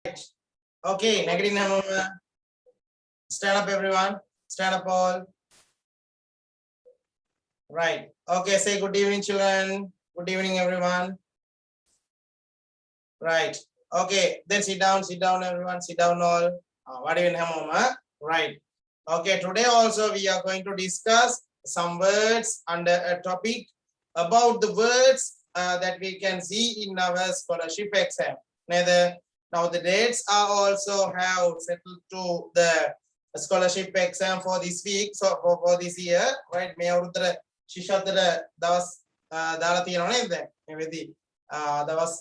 Okay, negative number. Stand up, everyone. Stand up, all. Right. Okay, say good evening, children. Good evening, everyone. Right. Okay, then sit down, everyone. Sit down, all. What do you have, right. Okay, today also we are going to discuss some words under a topic about the words that we can see in our scholarship exam. Now the dates are also have settled to the scholarship exam for this week. So for this year, right? May avurudara shishyathara dawas dala tiyanawa neda me wedi dawas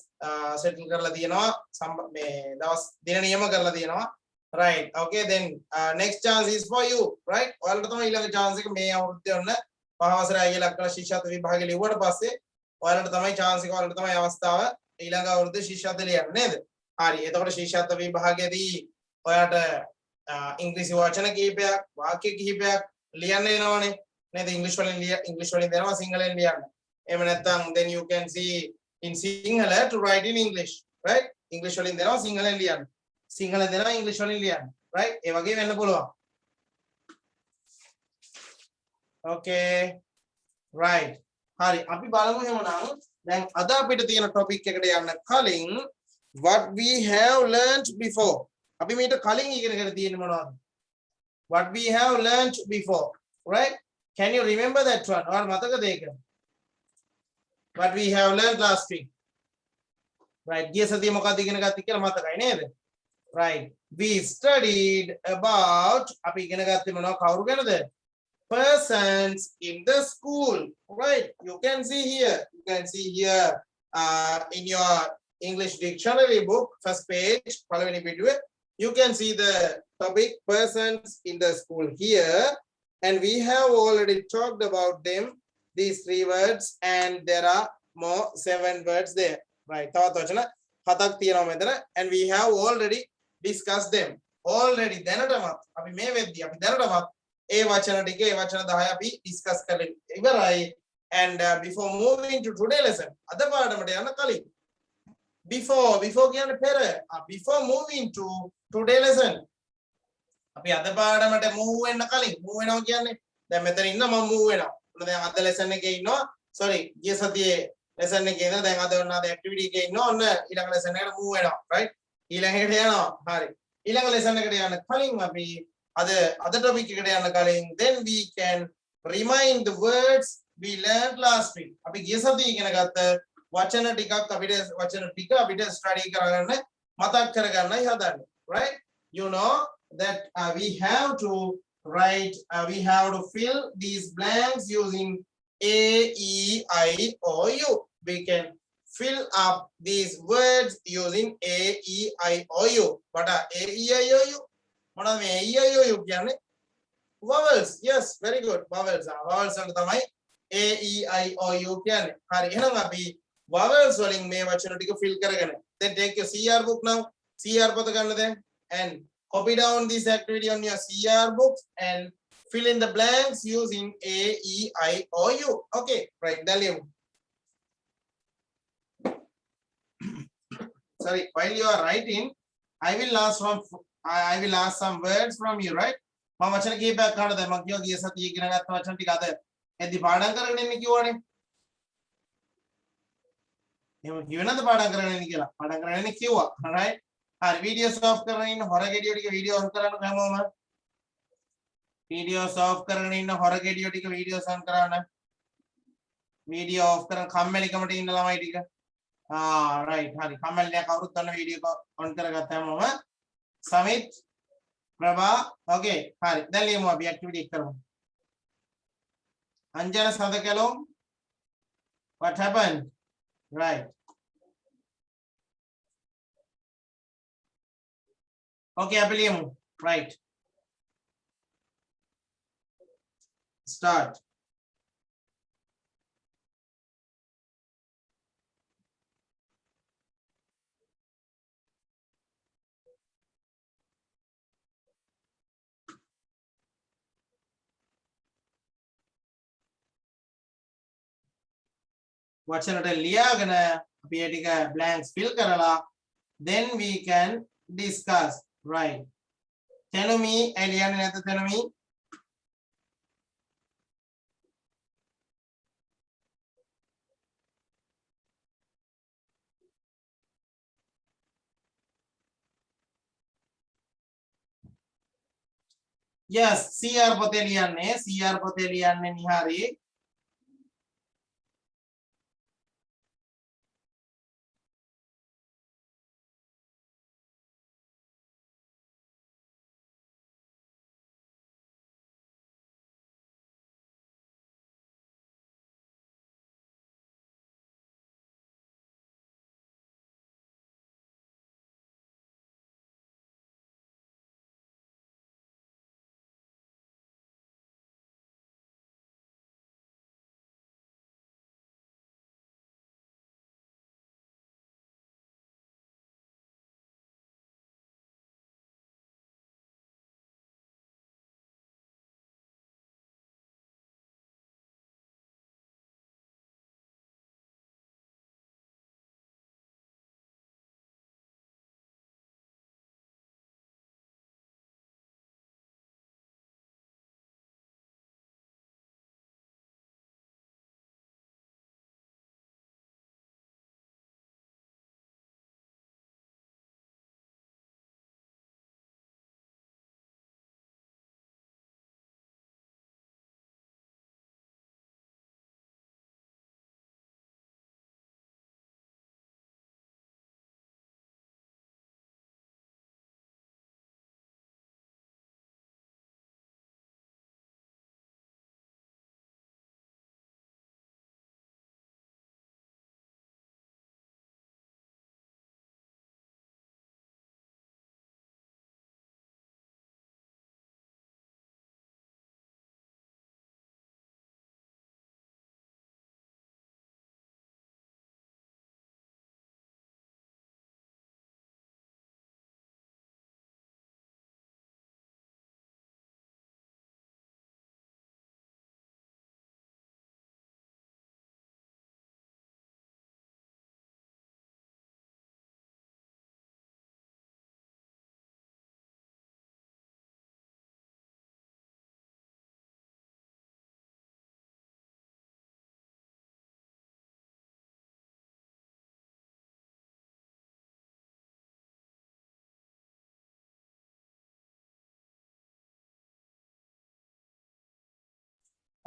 settle කරලා තියෙනවා මේ දවස් දින නියම කරලා තියෙනවා. Right. Okay, then next chance is for you, right? ඔයාලට තමයි ඊළඟ chance එක මේ අවුරුද්දේ ඔන්න පහවසරයි කියලා අක්කලා ශිෂ්‍යත්ව විභාගෙ ලිව්වට පස්සේ ඔයාලට තමයි chance එක ඔයාලට තමයි අවස්ථාව ඊළඟ අවුරුද්දේ ශිෂ්‍යත්ව ලියන්න නේද? හරි. එතකොට ශිෂ්‍යත්ව විභාගයේදී ඔයාට ඉංග්‍රීසි වචන කිහිපයක් වාක්‍ය කිහිපයක් ලියන්න වෙනවනේ නේද? ඉංග්‍රීසි වලින් දෙනවා සිංහලෙන් ලියන්න. එහෙම නැත්නම් then you can see in Sinhala to write in English, right? English වලින් දෙනවා සිංහලෙන් ලියන්න. සිංහල දෙනවා ඉංග්‍රීසි වලින් ලියන්න. right? ඒ වගේ වෙන්න පුළුවන්. okay. right. හරි. අපි බලමු එහෙමනම් දැන් අද අපිට තියෙන topic එකට යන්න කලින් what we have learned before. අපි මේට කලින් ඉගෙනගෙන තියෙන්නේ මොනවද? What we have learned before, right? Can you remember that one? ඔයාලා මතකද ඒක? What we have learned last week. Right. ගිය සතියේ මොකක්ද ඉගෙන ගත්තේ කියලා මතකයි නේද? Right. We studied about අපි ඉගෙන ගත්තේ මොනවා කවුරු ගැනද? Persons in the school. Right. You can see here. You can see here in your English dictionary book, first page, පළවෙනි පිටුවේ. You can see the topic persons in the school here, and we have already talked about them, these 3 words, and there are more 7 words there. Right. තවත් වචන 7ක් තියෙනවා මෙතන, and we have already discussed them. Already දැනටමත් අපි මේ වෙද්දී අපි දැනටමත් ඒ වචන ටික ඒ වචන 10 අපි discuss කරලා ඉවරයි. And before moving to today lesson, අද පාඩමට යන්න කලින් before කියන්නේ පෙර, before moving to today lesson, අපි අද පාඩමට move වෙන්න කලින් move වෙනවා කියන්නේ දැන් මෙතන ඉන්න මම move වෙනවා. ඔන්න දැන් අද lesson එකේ ඉන්නවා. sorry ගිය සතියේ lesson එකේ ඉඳලා දැන් අද ඔන්න අද activity එකේ ඉන්නවා. ඔන්න ඊළඟ lesson එකට move වෙනවා. right? ඊළඟ එකට යනවා. හරි. ඊළඟ lesson එකට යන්න කලින් අපි අද topic එකට යන්න කලින් then we can remind the words we learned last week. අපි ගිය සතියේ ඉගෙන ගත්ත වචන ටිකක් අපිට study කරගන්න මතක් කරගන්නයි හදන්නේ. right? You know that we have to write, we have to fill these blanks using A, E, I, O, U. We can fill up these words using A, E, I, O, U. What are A, E, I, O, U? What are A, E, I, O, U? Vowels. Yes, very good. Vowels. Vowels are තමයි A, E, I, O, U කියන්නේ. හරි. එහෙනම් අපි vowels වලින් මේ වචන ටික fill කරගෙන. Then take your CR book now. CR පොත ගන්න දැන්. And copy down this activity on your CR books and fill in the blanks using A, E, I, O, U. Okay, right. Dalium. Sorry, while you are writing, I will ask some words from you, right? මම වචන කීපයක් ගන්න දැන් මම කියව ගිය සතියේ ඉගෙන ගත්ත වචන ටික අද එද්දි පාඩම් කරගෙන ඉන්න කිව්වනේ. එහෙම කිව්වේ නැද්ද පාඩම් කරගෙන ඉන්න කියලා? පාඩම් කරගෙන ඉන්න කිව්වා. right? හරි videos off කරගෙන ඉන්න හොරගෙඩියෝ ටික video on කරන්න හැමෝම. videos off කරගෙන ඉන්න හොරගෙඩියෝ ටික videos on කරන්න. video off කරන් කම්මැලිකමට ඉන්න ළමයි ටික. right හරි කම්මැලි නෑ කවුරුත් ඔන්න video on කරගත්ත හැමෝම. සමිත් ප්‍රභා okay හරි දැන් ලියමු අපි activity එක කරමු. අංජන සදකලොම් what happened? right. okay අපි ලියමු. right. start. වචනට ලියාගෙන අපි ඒ ටික blanks fill කරලා then we can discuss. Right. Tell me, Eliane, tell me. Yes, CR Pateliane Nihari.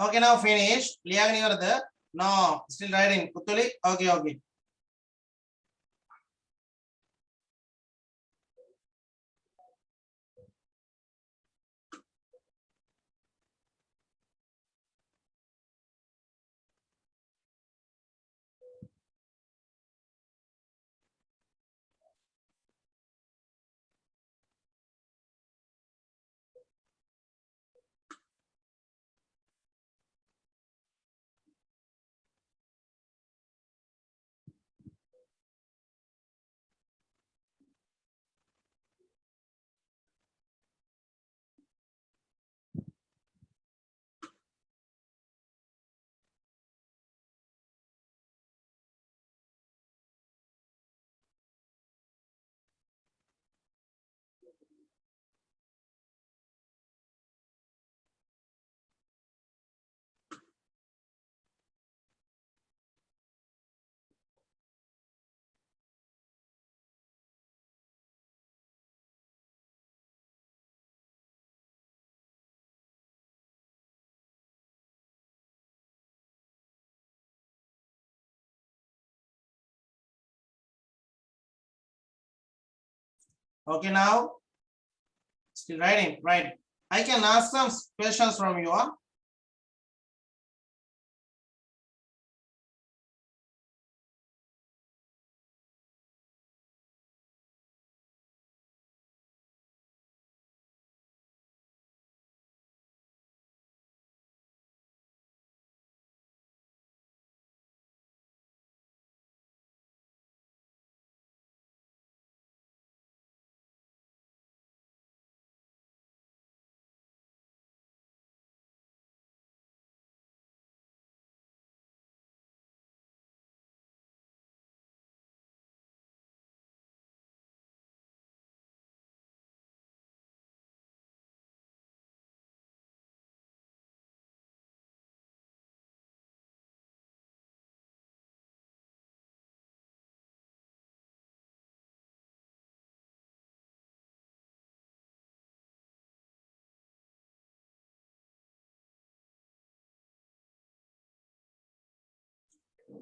Okay, now finish. Liagni varadu. No, still writing. Puttuli. Okay, okay. Okay, now still writing. Right. I can ask some questions from you. Huh?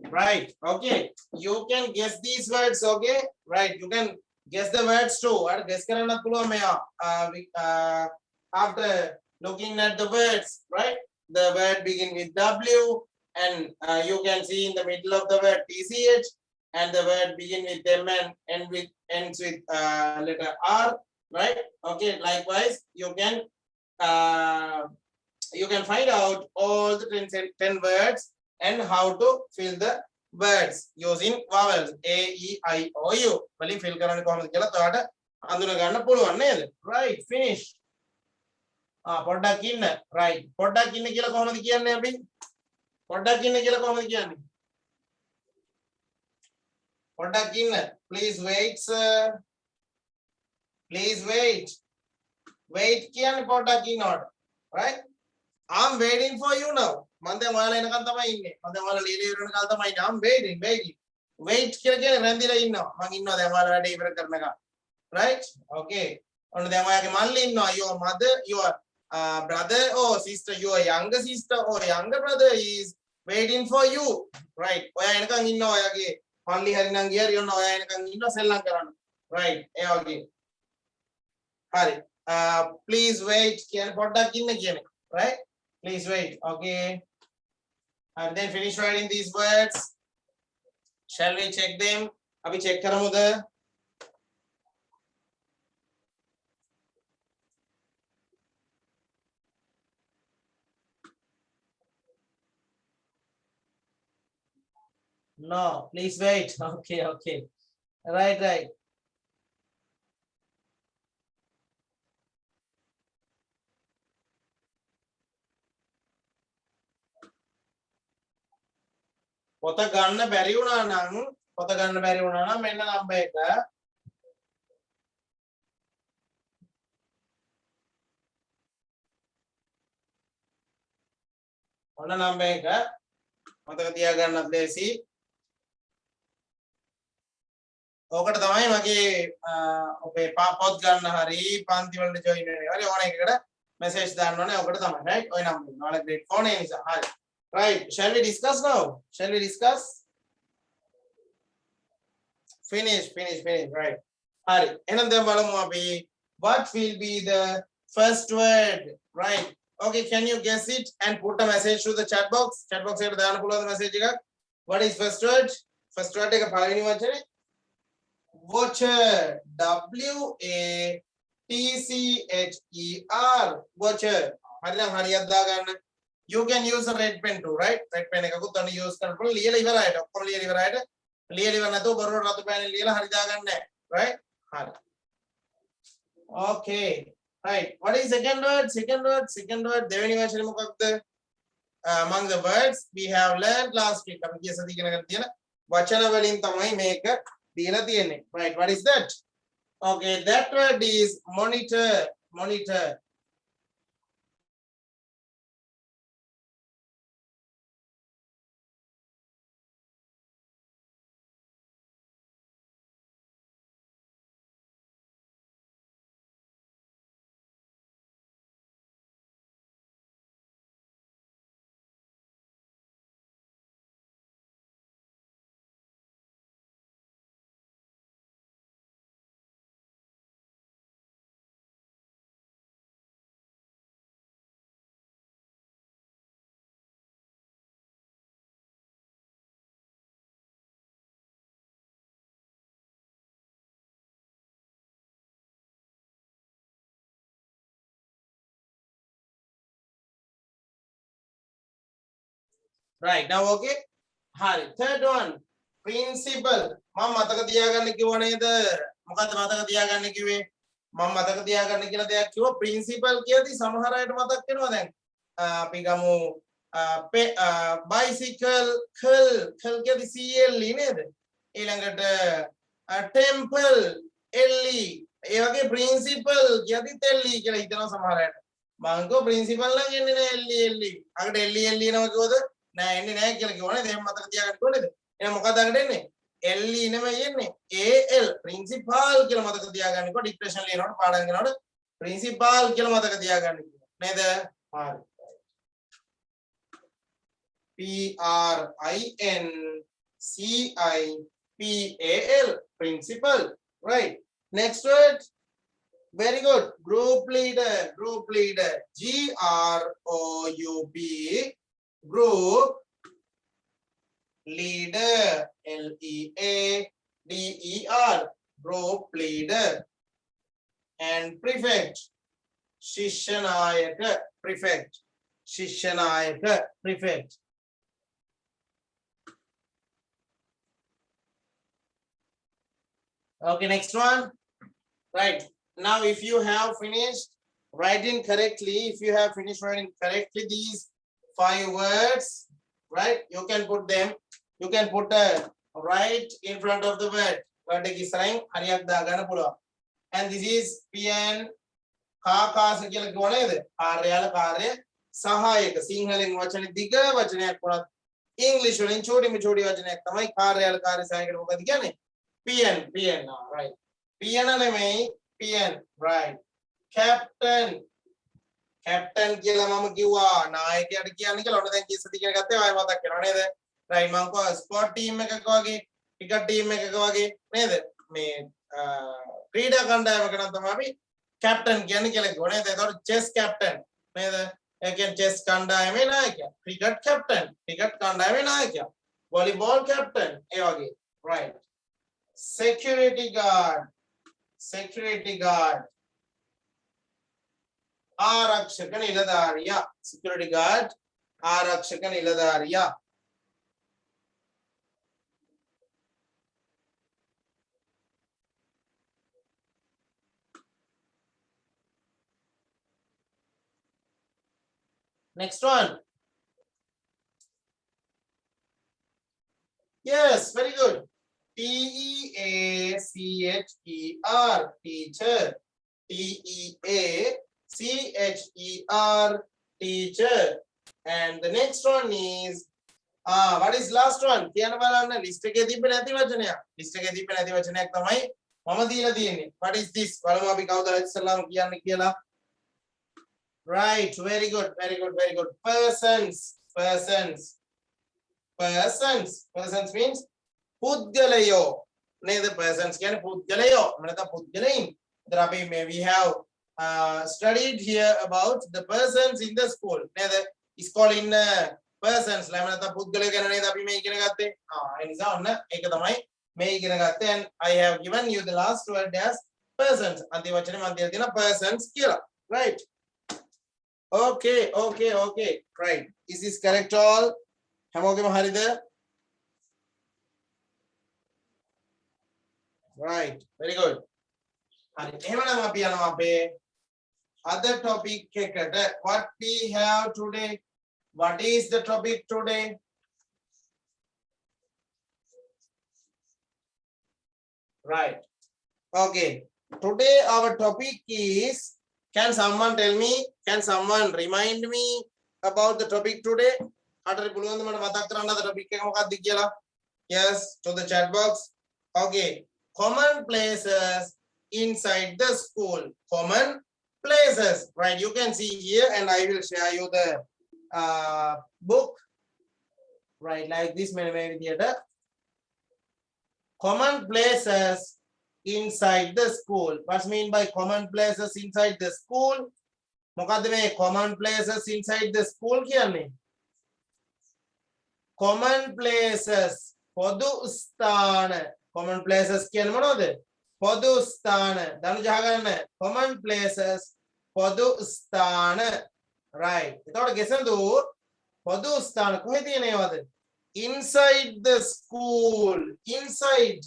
Right. Okay. You can guess these words. Okay. Right. You can guess the words too. Or guess karana puluwa meya. After looking at the words, right? The word begin with W, and you can see in the middle of the word TCH, and the word begin with M and ends with letter R. Right. Okay. Likewise, uh, you can find out all the 10 words and how to fill the words using vowels A, E, I, O, U. Wali fill කරන්න කොහොමද කියලා ඔයාලට අඳුන ගන්න පුළුවන් නේද? Right, finish. පොඩ්ඩක් ඉන්න. Right. පොඩ්ඩක් ඉන්න කියලා කොහොමද කියන්නේ අපි? පොඩ්ඩක් ඉන්න කියලා කොහොමද කියන්නේ? පොඩ්ඩක් ඉන්න. Please wait, sir. Please wait. Wait කියන්නේ පොඩ්ඩක් ඉන්නවට. Right? I'm waiting for you now. මන්ද ඔයාලා එනකන් තමයි ඉන්නේ. මන්ද ඔයාලා ලීලි ඉවරන කාල තමයි ඉන්නේ. I'm waiting. Wait කියලා කියන්නේ රැඳිලා ඉන්නවා. මං ඉන්නවා දැන් ඔයාලා වැඩේ ඉවර කරනකම්. Right? Okay. ඔන්න දැන් ඔයාගේ මල්ලි ඉන්නවා. Your mother, your brother or sister, your younger sister or younger brother is waiting for you. Right? ඔයා එනකන් ඉන්නවා ඔයාගේ මල්ලි හරි නම් ගියරි ඔන්න ඔයා එනකන් ඉන්නවා සෙල්ලම් කරන්න. Right? ඒ වගේ. හරි. Please wait කියන්නේ පොඩ්ඩක් ඉන්න කියන්නේ. Right? Please wait. Okay. And then finish writing these words. Shall we check them? Abhi check karamuda. No, please wait. Okay. Right. පොත ගන්න බැරි වුණා නම් මෙන්න නම්බර් එක. ඔන්න නම්බර් එක. මතක තියාගන්නත් ලේසි. ඕකට තමයි මගේ ඔබේ පොත් ගන්න හරි පන්ති වලට ජොයින් වෙන්න හරි ඕන එකකට මෙසේජ් දාන්න ඕනේ. ඕකට තමයි. right? ඔය නම්බර්. ඔයාලා grade 4 නේ නිසා. හරි. Right. Shall we discuss now? Finish. Right. Hari. එහෙනම් දැන් බලමු අපි what will be the first word? Right. Okay, can you guess it and put a message to the chat box? Chat box එකට දාන්න පුළුවන් message එකක්. What is first word? First word එක පළවෙනි වචනේ voucher. W A T C H E R. voucher. හරිනම් හරියට දාගන්න. You can use a red pen too, right? Red pen එකකුත් අන්න use කරන්න පුළුවන්. ලියලා ඉවරයිට. ඔක්කොම ලියලා ඉවරයිට. ලියලා ඉවර නැතුව බොරුවට රතු පෑනෙන් ලියලා හරි දාගන්න නැහැ. Right? හරි. Okay. Right. What is second word? දෙවෙනි වචනේ මොකක්ද? Among the words we have learned last week. අපි ගිය සතියේ ඉගෙන ගන්න තියෙන වචන වලින් තමයි මේක දීලා තියෙන්නේ. Right. What is that? Okay, that word is monitor. Right. Now okay. හරි. Third one. Principal. මම මතක තියාගන්න කිව්ව නේද? මොකද්ද මතක තියාගන්න කිව්වේ? මම මතක තියාගන්න කියලා දෙයක් කිව්වා. Principal කියද්දි සමහර අයට මතක් වෙනවා දැන්. අපි ගමු bicycle කල් කියද්දි CL නේද? ඊළඟට temple LE. ඒ වගේ principal කියද්දි LE කියලා හිතනවා සමහර අයට. මම කිව්වා principal නම් එන්නේ නෑ LE. අකට LE එනවා කිව්වද? නෑ එන්නේ නෑ කියලා කිව්වනේ. දැන් මතක තියාගන්න ඕනේද? එහෙනම් මොකක්ද අකට එන්නේ? LE නෙමෙයි එන්නේ. AL principal කියලා මතක තියාගන්නකො ඩික්ටේෂන් ලියනකොට පාඩම් කරනකොට principal කියලා මතක තියාගන්න කිව්වා. නේද? හරි. PRINCIPAL CIPAL, principal. Right. Next word. Very good. Group leader. Group leader. GROUP. Group leader. LEADER. Group leader. And prefect. Shishanayaka. Prefect. Shishanayaka. Prefect. Okay, next one. Right. Now, if you have finished writing correctly, if you have finished writing correctly these 5 words, right, you can put them, you can put a right in front of the word. Word is saying, and this is PN කාකාස කියලා කිව්ව නේද? කාර්යාල කාර්ය සහායක. සිංහලෙන් වචන දිග වචනයක් වුණත් ඉංග්‍රීසි වලින් චූටි මිචූටි වචනයක් තමයි කාර්යාල කාර්ය සහායකට මොකද කියන්නේ? PN. Right. PN නෙමෙයි PN. Right. Captain කියලා මම කිව්වා නායකයාට කියන්නේ කියලා. ඔන්න දැන් කිස්සති කියන ගත්තේ ආයෙ මතක් වෙනවා නේද? Right. මම කිව්වා ස්පෝර්ට් ටීම් එකක වගේ, ක්‍රිකට් ටීම් එකක වගේ නේද? මේ ක්‍රීඩා කණ්ඩායමක නම් තමයි අපි captain කියන්නේ කියලා කිව්වනේ. එතකොට chess captain නේද? ඒ කියන්නේ chess කණ්ඩායමේ නායකයා. cricket captain cricket කණ්ඩායමේ නායකයා. volleyball captain ඒ වගේ. Right. Security guard ආරක්ෂක නිලධාරියා. security guard ආරක්ෂක නිලධාරියා. Next one. Yes, very good. TEACHER, teacher. TEACHER, teacher. And the next one is what is last one? කියන බලන්න list එකේ තිබ්බ නැති වචනයක්. list එකේ තිබ්බ නැති වචනයක් තමයි මම දීලා තියෙන්නේ. What is this? බලමු අපි කවුද ඉස්සල්ලාම කියන්නේ කියලා. Right, very good. Persons means පුද්ගලයෝ නේද? persons කියන්නේ පුද්ගලයෝ. නැත්නම් පුද්ගලයින්. We have studied here about the persons in the school. නේද? school in persons නැත්නම් පුද්ගලයෝ ගැන නේද අපි මේ ඉගෙන ගත්තේ. ඒ නිසා ඔන්න ඒක තමයි මේ ඉගෙන ගත්තේ. And I have given you the last word as persons. අන්තිම වචනේ මම දීලා තියෙනවා persons කියලා. Right. Okay. Right. Is this correct all? හැමෝගෙම හරිද? Right. Very good. හරි. එහෙමනම් අපි යනවා අපේ other topic එකට. What we have today? What is the topic today? Right. Okay. Today our topic is, can someone tell me, can someone remind me about the topic today? කාටරි පුළුවන්ද මට මතක් කරන්න අද topic එක මොකක්ද කියලා? Yes, to the chat box. Okay. Common places inside the school. Common places. Right. You can see here and I will share you the book. Right. Like this Maybe theater. Common places inside the school. What's mean by common places inside the school? මොකද්ද මේ common places inside the school කියන්නේ? Common places පොදු ස්ථාන. Common places කියන්නේ මොනවද? පොදු ස්ථාන. දනු ජහගන්න. Common places පොදු ස්ථාන. Right. එතකොට ගෙසඳු පොදු ස්ථාන කොහෙද තියෙනවද? Inside the school. Inside.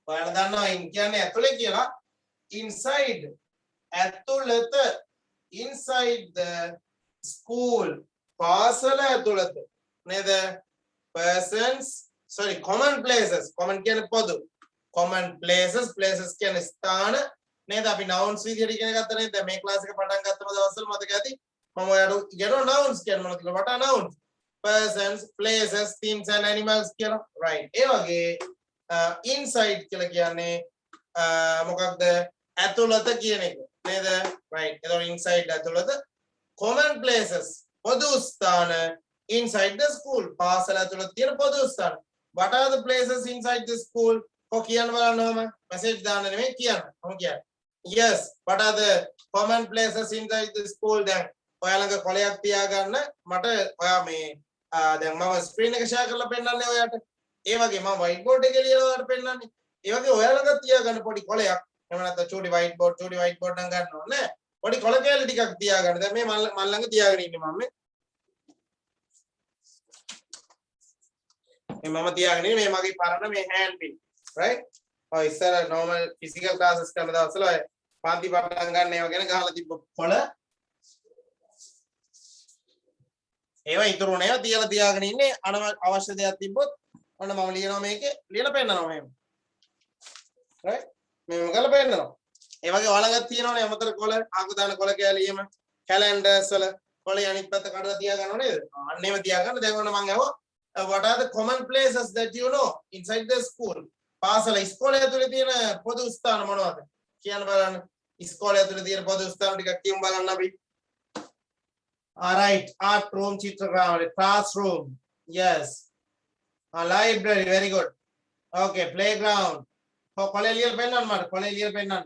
ඔයාලා දන්නවා in කියන්නේ ඇතුලේ කියලා. Inside. ඇතුළත. Inside the school. පාසල ඇතුළත. නේද? Persons. Sorry, common places. Common කියන්නේ පොදු. Common places. Places කියන්නේ ස්ථාන. නේද? අපි nouns විදිහට ඉගෙන ගත්තා නේද? මේ ක්ලාස් එක පටන් ගත්තම දවස්වල මතක ඇති. මම ඔයාලට ඉගෙනුවා nouns කියන්නේ මොනවද කියලා. what are nouns? Persons, places, things and animals කියලා. Right. ඒ වගේ inside කියලා කියන්නේ මොකක්ද? ඇතුළත කියන එක. නේද? Right. එතකොට inside ඇතුළත. Common places පොදු ස්ථාන inside the school. පාසල ඇතුළත තියෙන පොදු ස්ථාන. What are the places inside the school? කො කියන්න බලන්නම message දාන්න නෙමෙයි කියන්න. කොහොම කියන්නේ? Yes, what are the common places inside the school? දැන් ඔයා ළඟ කොලයක් තියාගන්න මට ඔයා මේ දැන් මම ස්ක්‍රීන් එක ෂෙයා කරලා පෙන්නන්නේ ඔයාට. ඒ වගේ මම white board එකේ ලියලා ඔයාලට පෙන්නන්නේ. ඒ වගේ ඔයා ළඟ තියාගන්න පොඩි කොලයක්. එහෙම නැත්නම් චූටි white board නම් ගන්න ඕනේ. පොඩි කොල කෑලි ටිකක් තියාගන්න. දැන් මේ මල් ළඟ තියාගෙන ඉන්නේ මම මේ. මම තියාගෙන ඉන්නේ මේ මගේ පරණ මේ hand pin. Right? ඔය ඉස්සර normal physical classes කරන දවස්වල ඔය පාන්ති පටන් ගන්න ඒවා ගැන ගහලා තිබ්බ කොල. ඒවා ඉතුරු නේවා තියලා තියාගෙන ඉන්නේ අවශ්‍ය දෙයක් තිබ්බොත් ඔන්න මම ලියනවා මේකේ ලියලා පෙන්නනවා මෙහෙම. right මෙහෙම කරලා පෙන්නනවා. ඒ වගේ ඔයාලඟත් තියෙනවනේ අමතර කොල ආකු දාන කොල කෑලි එහෙම කැලෙන්ඩර්ස් වල කොලේ අනිත් පැත්ත කඩලා තියා ගන්නව නේද? අන්න එහෙම තියාගන්න. දැන් ඔන්න මම අහුවා what are the common places that you know inside the school? පාසල ඉස්කෝලේ ඇතුලේ තියෙන පොදු ස්ථාන මොනවද? කියන්න බලන්න. ඉස්කෝලේ ඇතුලේ තියෙන පොදු ස්ථාන ටිකක් කියමු බලන්න අපි. All right, art room, chitragram, classroom, yes. A library, very good. Okay, playground. Oh, collegial pennan mar, collegial pennan.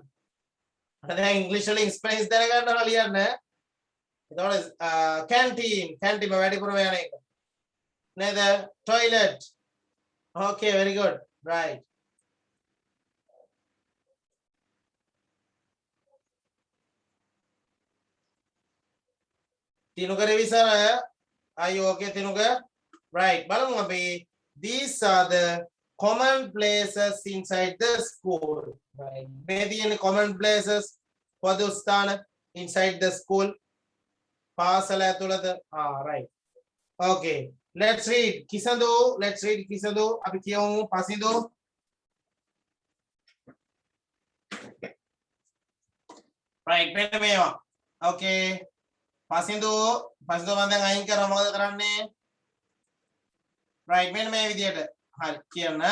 Then English spelling is there again. That is canteen, canteen. Very good. Neither toilet. Okay, very good. Right. Tinuka Revisara, are you okay, Tinuka? Right. Balamuabi, these are the common places inside the school. Right. Maybe in common places for the sthana inside the school. Pasala tulada. Ah, right. Okay. Let's read Kisando. Let's read Kisando. Abhi kiyong Pasindo. Right. Pena okay. Pasindo මන්දන් අයින් කරා මොකද කරන්නේ? right මෙන්න මේ විදියට. හරි කියන්න.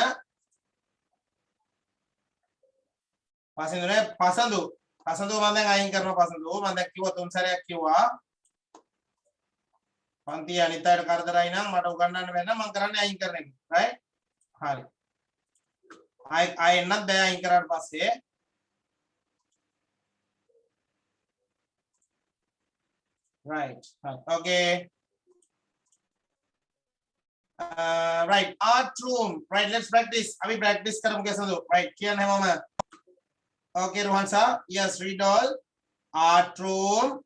පසින්දුනේ පසඳු මන්දන් අයින් කරනවා පසඳු. මම දැන් කිව්වා තුන් සැරයක් කිව්වා. පන්ති අනිත් අයට කරදරයි නම් මට උගන්වන්න බැන්න මම කරන්නේ අයින් කරන එක. right? හරි. ආයෙ එන්නත් බෑ අයින් කරාට පස්සේ. Right. Okay. Right. Art room. Right. Let's practice. Abhi practice karam kaise do. Right. Kiyan hai mama. Okay, Rohan sir. Yes. Read all. Art room.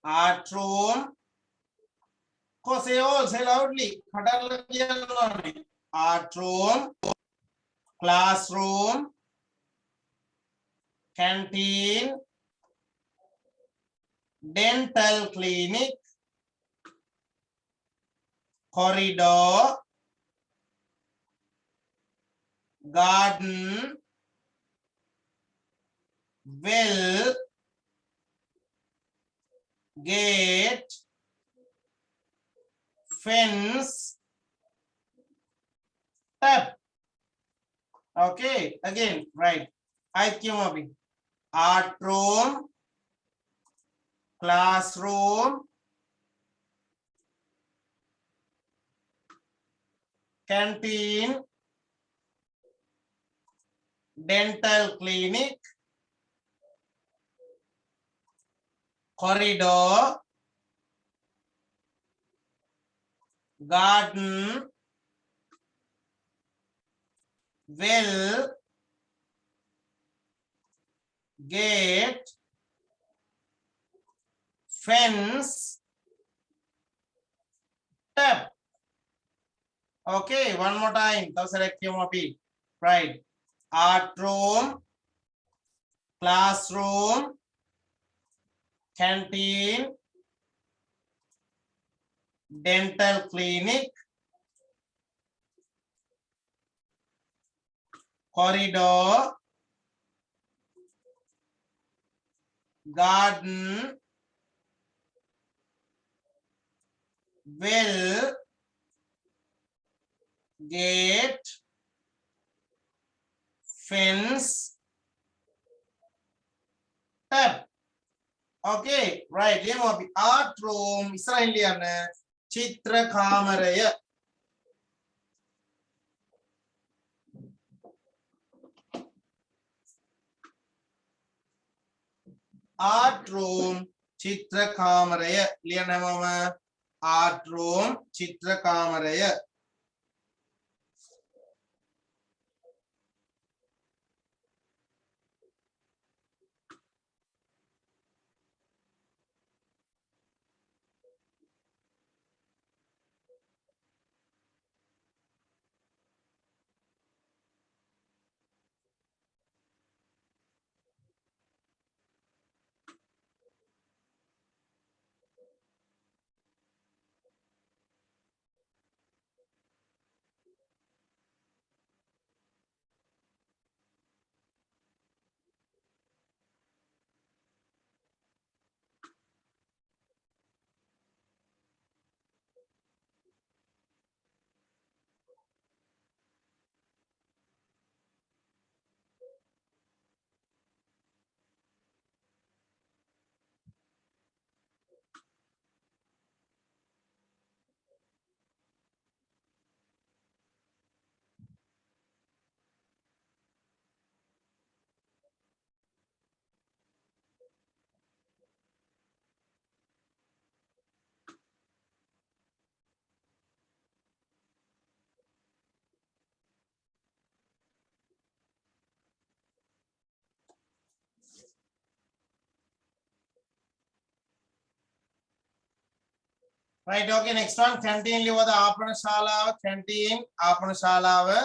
Art room. Ko say all. Say loudly. Art room. Classroom. Canteen. Dental clinic. Corridor. Garden. Well. Gate. Fence. Tap. Okay, again, right. Art room, classroom, canteen, dental clinic, corridor, garden, well, gate, fence, tap. Okay, one more time. Right. Art room, classroom, canteen, dental clinic, corridor, garden, well, gate, fence, tap. Okay, right. ලියමු අපි art room ඉස්සරහින් ලියන්න චිත්‍ර කාමරය. art room චිත්‍ර කාමරය ලියන්න හැමෝම art room චිත්‍ර කාමරය. Right, okay, next one canteen ලියවද ආපන ශාලාව canteen ආපන ශාලාව.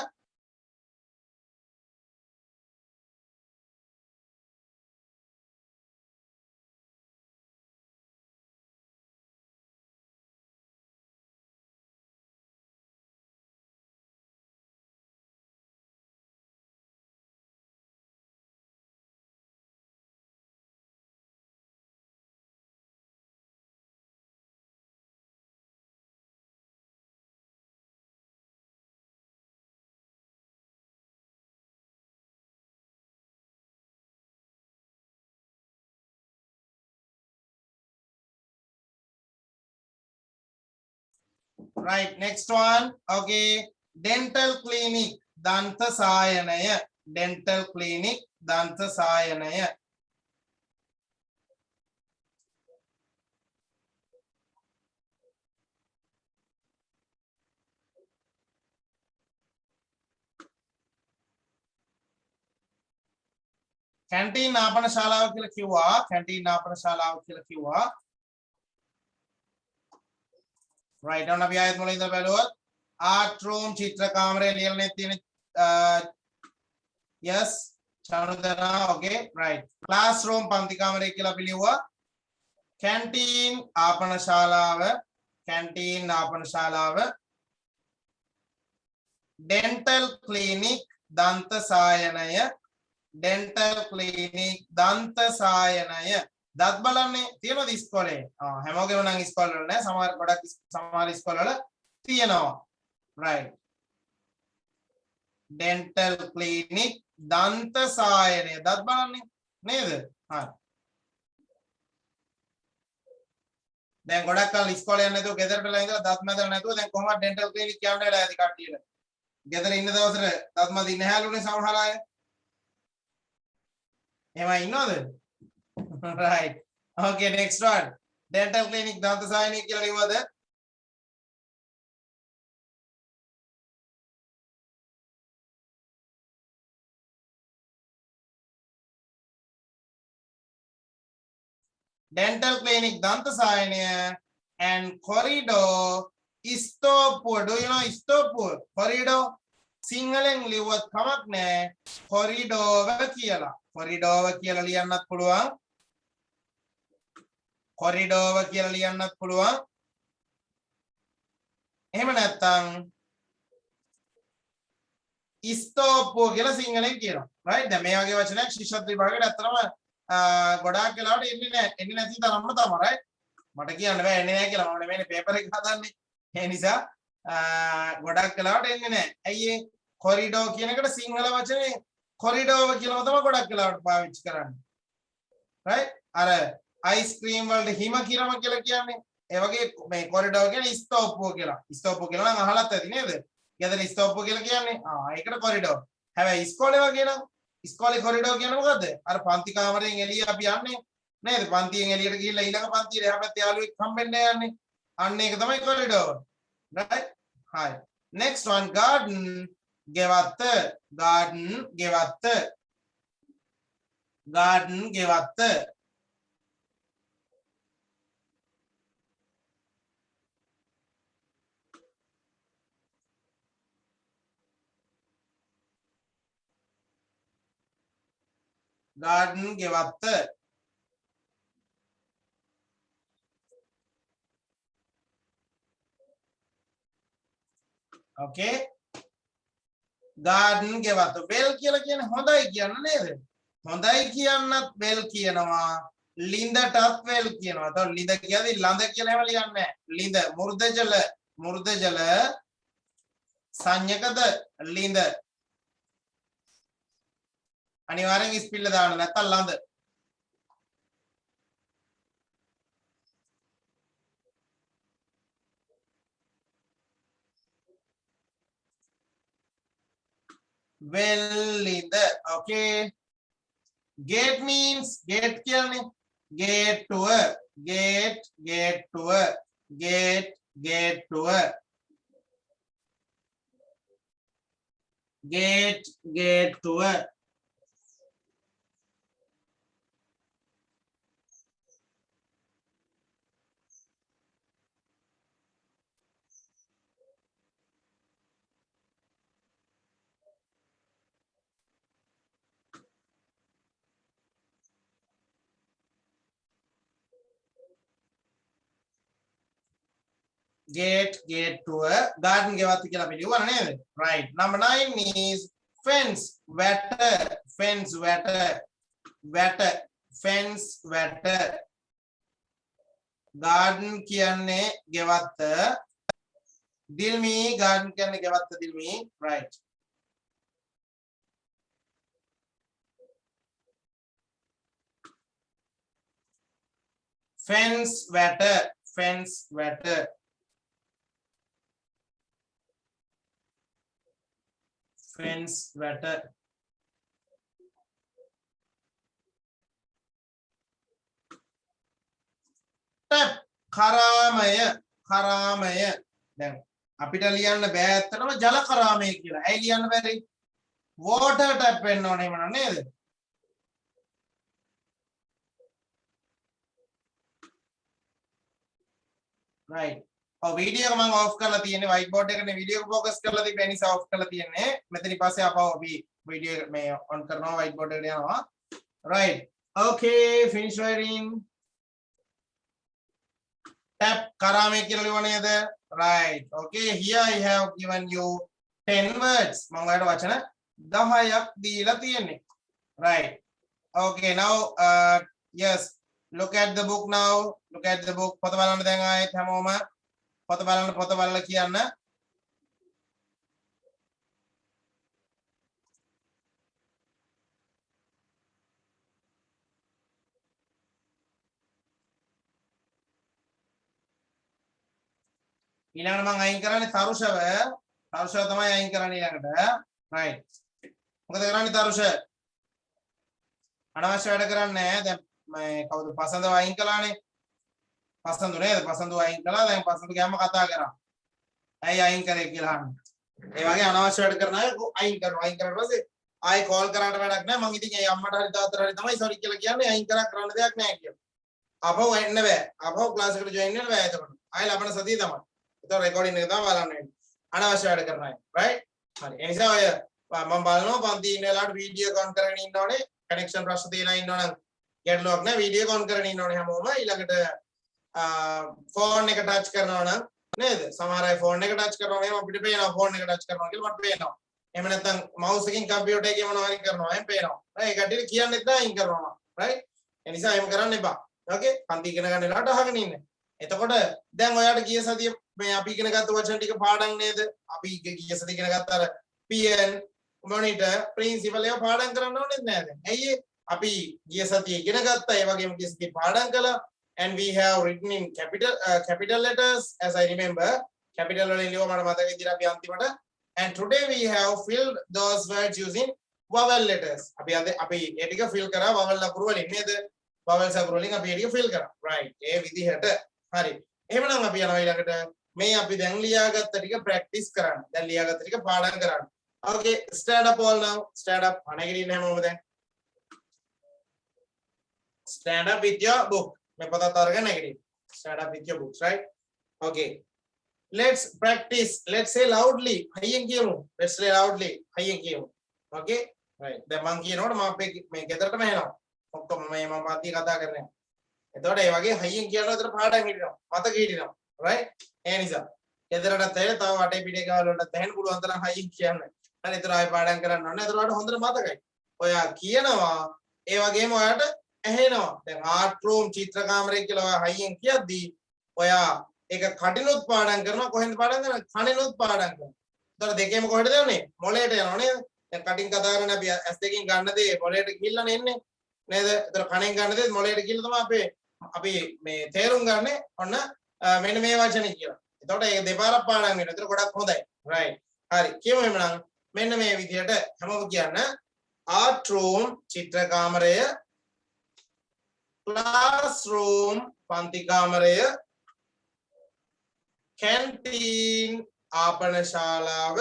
Right, next one. Okay, dental clinic danta sayanaya. Dental clinic danta sayanaya. canteen ආපන ශාලාව කියලා කිව්වා. canteen ආපන ශාලාව කියලා කිව්වා. Right, on අපි ආයෙත් මුලින් ඉඳලා බලුවොත් art room චිත්‍ර කාමරය ලියලා තියෙන yes චානුදනා okay right classroom පන්ති කාමරය කියලා අපි ලියුවා. canteen ආපන ශාලාව canteen ආපන ශාලාව. dental clinic දන්ත සායනය dental clinic දන්ත සායනය. දත් බලන්නේ තියෙනවද ඉස්කෝලේ? හැමෝගෙම නම් ඉස්කෝල වල නැහැ. සමහර ගොඩක් සමහර ඉස්කෝල වල තියෙනවා. right dental clinic දන්ත සායනය දත් බලන්නේ නේද? හරි. දැන් ගොඩක් කල් ඉස්කෝලේ යන්නේ නැතුව ගෙදරටලා ඉඳලා දත් මැදලා නැතුව දැන් කොහොමද dental clinic යන්න වෙලා ඇති කට්ටියට. ගෙදර ඉන්න දවසට දත් මැදින් නැහැලුනේ සමහර අය. එහෙම ඉන්නවද? Right. Okay, next one. Dental clinic danta sayani කියලා ලියවද? dental clinic danta sayani and corridor istopur. Do you know istopur? Corridor සිංහලෙන් ලියුවත් කමක් නැහැ. corridor කියලා. corridor කියලා ලියන්නත් පුළුවන්. corridor කියලා ලියන්නත් පුළුවන්. එහෙම නැත්නම් ඉස්තෝපෝ කියලා සිංහලෙන් කියනවා. right දැන් මේ වගේ වචනයක් ශිෂ්‍යත්ව විභාගයට ඇත්තටම ගොඩාක් වෙලාවට එන්නේ නැති තරම්ම තමයි right මට කියන්න බෑ එන්නේ නැහැ කියලා. මම මේ පේපර් එක හදන්නේ. ඒ නිසා ගොඩක් වෙලාවට එන්නේ නැහැ. ඇයි ඒ corridor කියන එකට සිංහල වචනේ කොරිඩෝව කියලා තමයි ගොඩක් වෙලාවට පාවිච්චි කරන්නේ. right? අර අයිස්ක්‍රීම් වලට හිම කිරම කියලා කියන්නේ. ඒ වගේ මේ කොරිඩෝව කියන්නේ ස්තෝප්පුව කියලා. ස්තෝප්පුව කියලා නම් අහලත් ඇති නේද? ගෙදර ස්තෝප්පුව කියලා කියන්නේ. ඒකට කොරිඩෝව. හැබැයි ඉස්කෝලේ වගේ නම් ඉස්කෝලේ කොරිඩෝව කියන්නේ මොකද්ද? අර පන්ති කාමරයෙන් එළිය අපි යන්නේ නේද? පන්තියෙන් එළියට ගිහිල්ලා ඊළඟ පන්තියේ එහා පැත්තේ යාළුවෙක් හම්බෙන්න යන්නේ. අන්න ඒක තමයි කොරිඩෝව. right? හරි. next one garden ගෙවත්ත garden ගෙවත්ත garden ගෙවත්ත garden ගෙවත්ත okay garden ගෙවත්ත well කියලා කියන්නේ හොඳයි කියන්න නේද හොඳයි කියන්නත් well කියනවා ලිඳටත් well කියනවා එතකොට ලිඳ කියද්දි ළඳ කියලා එහෙම ලියන්නේ නැහැ ලිඳ මුර්ධජල සංඥකද ලිඳ අනිවාර්යෙන් ඉස්පිල්ල දාන්න නැත්තම් ළඳ well ලිඳ okay gate means gate කියන්නේ gate to gate to gate to gate to gate to garden ගෙවත්ත කියලා අපි ලියුවා නේද right number 9 is fence fence garden කියන්නේ ගෙවත්ත dilmi garden කියන්නේ ගෙවත්ත dilmi right fence වැට tap කරාමය දැන් අපිට ලියන්න බෑ ඇත්තටම ජල කරාමය කියලා. ඇයි ලියන්න බැරි? water tap වෙන්න ඕනේ එහෙම නේද? right ඔව් වීඩියෝ එක මම ඔෆ් කරලා තියෙන්නේ white board එකනේ වීඩියෝ එක ફોකස් කරලා තිබ්බේ නිසා ඔෆ් කරලා තියෙන්නේ මෙතනින් පස්සේ ආපහු අපි වීඩියෝ එක මේ ඔන් කරනවා white board එකට යනවා right okay finish writing tap karame කියලා ලියුවා නේද right okay here I have given you 10 words මම ඔයාලට වචන 10ක් දීලා තියෙන්නේ right okay now yes look at the book now look at the book පොත බලන්න දැන් ආයෙත් හැමෝම පොත බලලා කියන්න ඊළඟට මම අයින් කරන්නේ තරුෂව තමයි අයින් කරන්නේ ඊළඟට right මොකද කරන්නේ තරුෂ අනවශ්‍ය වැඩ කරන්නේ නැහැ දැන් මේ කවුද පසන්දව අයින් කළානේ පසන්දු නේද පසන්දු අයින් කළා දැන් පසන්දු ගෑම කතා කරා ඇයි අයින් කරේ කියලා අහන්න ඒ වගේ අනවශ්‍ය වැඩ කරන අය අයින් කරලා පස්සේ ආයෙ කෝල් කරාට වැඩක් නැහැ මං ඉතින් ඒ අම්මට හරි තාත්තට හරි තමයි සෝරි කියලා කියන්නේ අයින් කරන්න දෙයක් නැහැ කියලා අපව එන්න බෑ අපව ක්ලාස් එකට ජොයින් වෙන්න බෑ එතකොට ආයෙ ලබන සතිය තමයි එතකොට රෙකෝඩින් එක තමයි බලන්න වෙන්නේ අනවශ්‍ය වැඩ කරන අය right හරි ඒ නිසා ඔය මම බලනවා පන්ති ඉන්න වෙලාවට වීඩියෝ කොන් කරගෙන ඉන්න ඕනේ කනෙක්ෂන් ප්‍රශ්න තියලා ඉන්න ඕන ගැටලුවක් නැහැ වීඩියෝ කොන් කරගෙන ඉන්න ඕනේ හැමෝම ඊළඟට ෆෝන් එක ටච් කරනවා නම් නේද සමහර අය ෆෝන් එක ටච් කරනවා එහෙම අපිට පේනවා ෆෝන් එක ටච් කරනවා කියලා මට පේනවා එහෙම නැත්නම් මවුස් එකකින් කම්පියුටර් එකේ මොනවා හරි කරනවා එහෙම පේනවා ඒ කට්ටිය කියන්නෙත් නැහැ අයින් කරනවා right ඒ නිසා එහෙම කරන්න එපා okay පන්ති ඉගෙන ගන්න වෙලාවට අහගෙන ඉන්න එතකොට දැන් ඔයාලට ගිය සතිය මේ අපි ඉගෙන ගත්ත වචන ටික පාඩම් නේද අපි ගිය සතිය ඉගෙන ගත්ත අර pn monitor principal ඒවා පාඩම් කරන්න ඕනේ නැහැ දැන්. ඇයි අපි ගිය සතියේ ඉගෙන ගත්තා ඒ වගේම ගිය සතියේ පාඩම් කළා and we have written in capital letters as I remember capital වලින් ලියුවා මට මතක විදිහට අපි අන්තිමට and today we have filled those words using vowel letters අපි අද අපි ඒ ටික fill කරා vowel අකුරු වලින් නේද vowels අකුරු වලින් අපි ඒ ටික fill කරා right ඒ විදිහට හරි එහෙනම් අපි යනවා ඊළඟට මේ අපි දැන් ලියාගත්ත ටික practice කරන්න දැන් ලියාගත්ත ටික පාඩම් කරන්න okay stand up all now stand up අනගිරින් හැමෝම දැන් stand up with your book मैं पता तारगा negative stand up with your books right okay let's practice let's say loudly hayyen kiyamu let's say loudly hayyen kiyamu okay right දැන් මං කියනකොට මම අපේ මේ ගෙදරටම එනවා ඔක්කොම මේ මම අදී කතා කරන්නේ එතකොට ඒ වගේ hayyen කියනවා ඒතර පාඩම් හිටිනවා මතක හිටිනවා right ඒ නිසා ගෙදරටත් ඇවිල්ලා තව වටේ පිටේ ගාවල වලට ඇහෙන්න පුළුවන් තරම් hayyen කියන්න හරි ඒතර ආයෙ පාඩම් කරන්න ඕනේ ඒතර ඔයාලට හොඳට මතකයි ඔයා කියනවා ඒ වගේම ඔයාලට ඇහෙනවා දැන් ආර්ට් රූම් චිත්‍ර කාමරය කියලා ඔයා hayyen කියද්දී ඔයා ඒක කටිනුත් පාඩම් කරනවා කොහෙන්ද පාඩම් කරන්නේ කනිනුත් පාඩම් කරනවා ඒතර දෙකේම කොහෙද යන්නේ මොළයට යනවා නේද දැන් කටින් කතා කරන්නේ අපි ඇස් දෙකෙන් ගන්න දේ මොළයට ගිහිල්ලානේ එන්නේ නේද ඒතර කණෙන් ගන්න දේ මොළයට ගිහිල්ලා තමයි අපි මේ තේරුම් ගන්න ඔන්න මෙන්න මේ වචනේ කියලා එතකොට ඒක දෙපාරක් පාඩම් වෙනවා ඒතර ගොඩක් හොඳයි right හරි කියමු එhmenan මෙන්න මේ විදිහට හැමෝම කියන්න ආර්ට් රූම් චිත්‍ර කාමරය classroom panti kamaraya canteen ආපන ශාලාව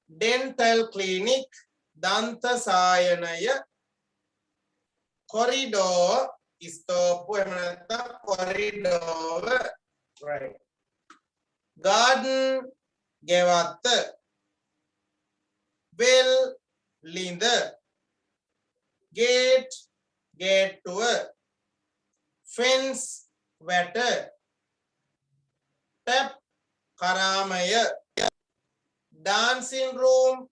dental clinic දන්ත සායනය corridor ස්තූප එහෙම නැත්නම් corridor right garden ගෙවත්ත well ලිඳ gate ගේට්ටුව fence වැට tap කරාමය dancing room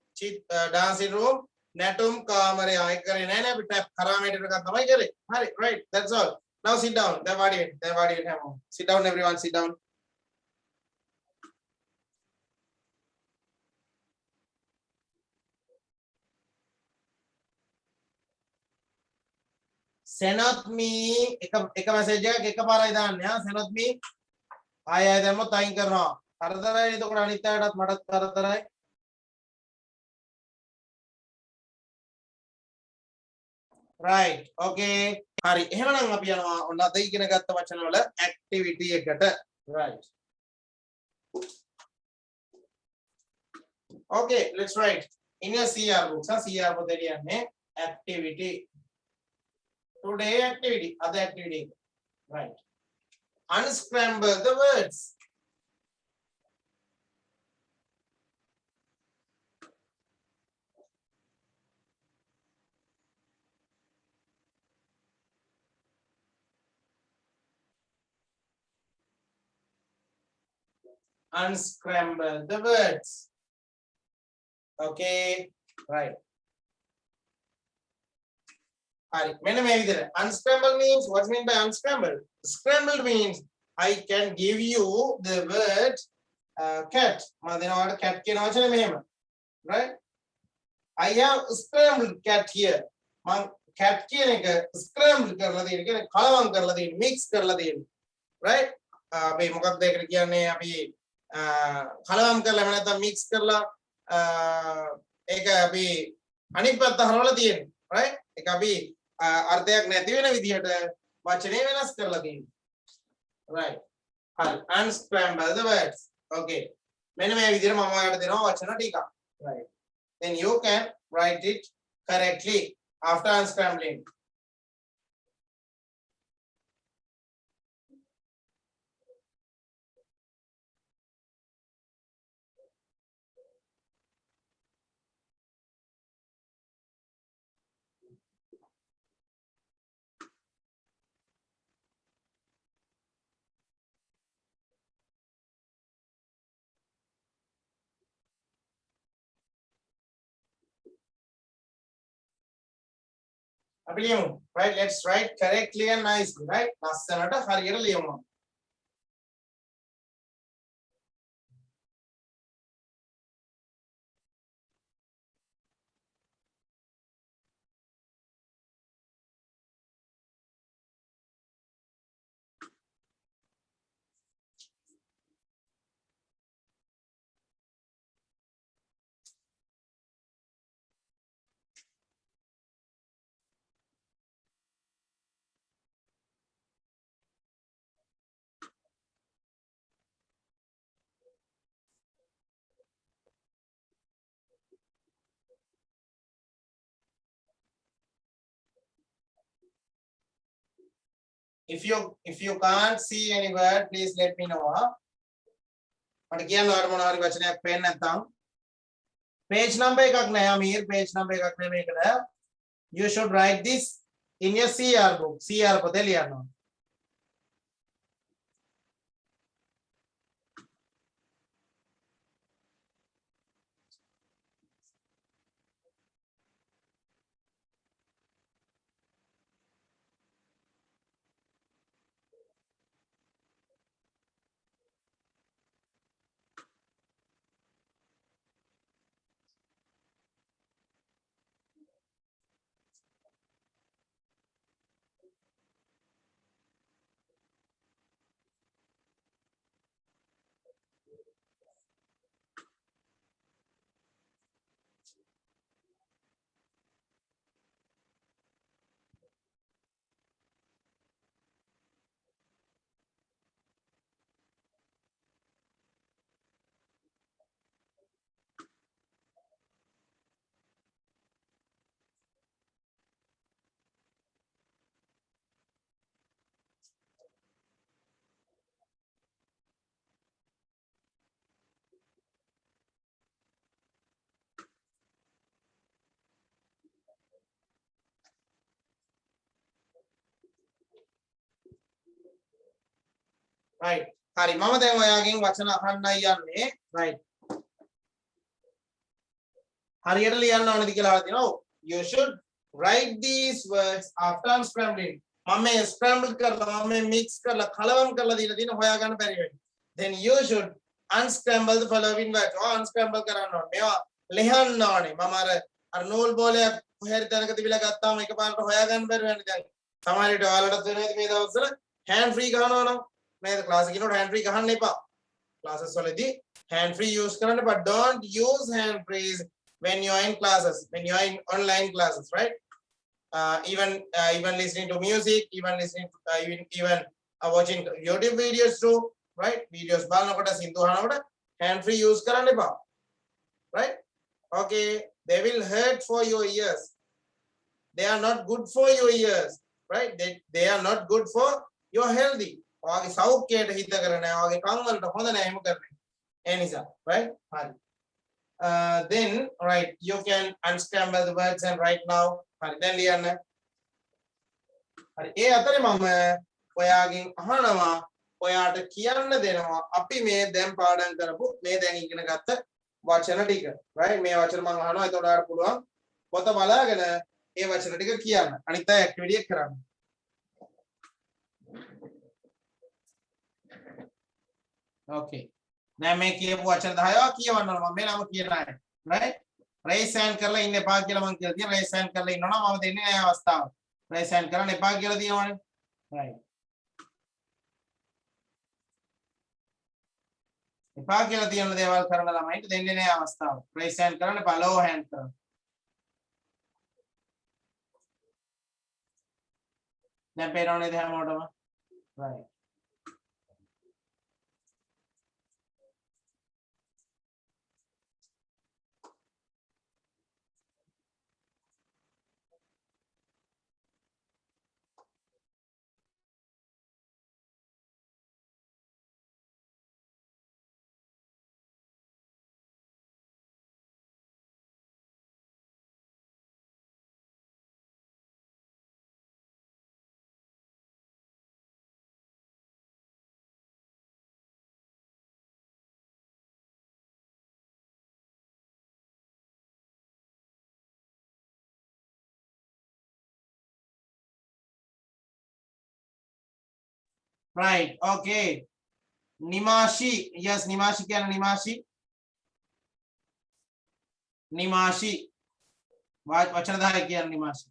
නැටුම් කාමරය ආයෙ කරේ නැහැ නේ අපි tap කරාමයට එකක් තමයි කරේ හරි right that's all now sit down දැන් වාඩි වෙන්න හැමෝම sit down everyone sit down send me එක message එකක් එකපාරයි දාන්න යා send me ආයෙ දැම්මොත් අයින් කරනවා කරදරයි එතකොට අනිත් අයටත් මටත් කරදරයි right okay හරි එහෙනම් අපි යනවා ඔන්න අද ඉගෙන ගත්ත වචන වල activity එකට right okay let's write in your CR books CR පොතේ ලියන්නේ activity today activity other activity right unscramble the words unscramble the words okay right මෙන්න මේ විදිහට unscramble means what's mean by unscramble scrambled means I can give you the word cat මම දෙනවාට cat කියන වචනේ මෙහෙම right I have scrambled cat here මම cat කියන එක scramble කරලා දෙන්න කියන්නේ කලවම් කරලා දෙන්න mix කරලා දෙන්න right අපි මොකක්ද ඒකට කියන්නේ අපි කලවම් කරලා එහෙම නැත්නම් mix කරලා ඒක අපි අනිත් පැත්ත හරවලා තියෙන්නේ right ඒක අපි අර්ථයක් නැති වෙන විදිහට වචනේ වෙනස් කරලා තියෙනවා right හරි unscramble the words okay මෙන්න මේ විදිහට මම ඔයාලට දෙනවා වචන ටිකක් right then you can write it correctly after unscrambling අපි ලියමු right let's write correctly and nicely right ලස්සනට හරියට ලියමු if you can't see any word, please let me know. මට කියන්න ඔයාලට මොනවා හරි වචනයක් පේන්නේ නැත්නම් page number එකක් නෑ අමීර් page number එකක් නෑ මේකද you should write this in your CR book CR පොතේ ලියන්න ඕන. right හරි මම දැන් ඔයාගෙන් වචන අහන්නයි යන්නේ right හරියට ලියන්න ඕනේද කියලා අහලා තිනවා you should write these words after unscrambling මම මේ scramble කරලා මම මේ mix කරලා කලවම් කරලා දීලා තියෙන හොයාගන්න බැරි වෙන්නේ then you should unscramble the following words unscramble කරන්න ඕනේ මේවා ලියන්න ඕනේ මම අර නූල් බෝලයක් කොහේරි තැනක තිබිලා ගත්තාම එකපාරට හොයාගන්න බැරි වෙන්නේ දැන් සමහර විට ඔයාලටත් වෙනවා මේ දවස්වල hand free ගන්නවා නම් මේ ක්ලාස් එකේ නෝට hand free ගහන්න එපා classes වලදී hand free use කරන්න but don't use hand free when you are in classes when you are in online classes right even listening to music even listening to even watching YouTube videos too right videos බලනකොට සින්දු අහනකොට hand free use කරන්න එපා right okay they will hurt for your ears they are not good for your ears right they are not good for your healthy ඔයාගේ සෞඛ්‍යයට හිතකර නැහැ ඔයාගේ කන් වලට හොඳ නැහැ එහෙම කරන්නේ ඒ නිසා right හරි then right you can unscramble the words and write now හරි දැන් ලියන්න හරි ඒ අතරේ මම ඔයාගෙන් අහනවා ඔයාට කියන්න දෙනවා අපි මේ දැන් පාඩම් කරපු මේ දැන් ඉගෙන ගත්ත වචන ටික right මේ වචන මම අහනවා එතකොට ඔයාලට පුළුවන් පොත බලාගෙන ඒ වචන ටික කියන්න අනිත් අය ඇක්ටිවිටි එක කරන්න okay දැන් මේ කියපු වචන 10ක් කියවන්න ඕන මම මේ නම කියන අය right raise hand කරලා ඉන්න එපා කියලා මම කියලා තියෙනවා raise hand කරලා ඉන්නවනම් මම දෙන්නේ නැහැ අවස්ථාව raise hand කරන්න එපා කියලා තියෙනවනේ right එපා කියලා තියෙන දේවල් කරන ළමයින්ට දෙන්නේ නැහැ අවස්ථාව raise hand කරන්න එපා low hand කරන්න දැන් පේනවනේ හැමෝටම right right okay Nimashi yes Nimashi කියන Nimashi වචන 10 කියන Nimashi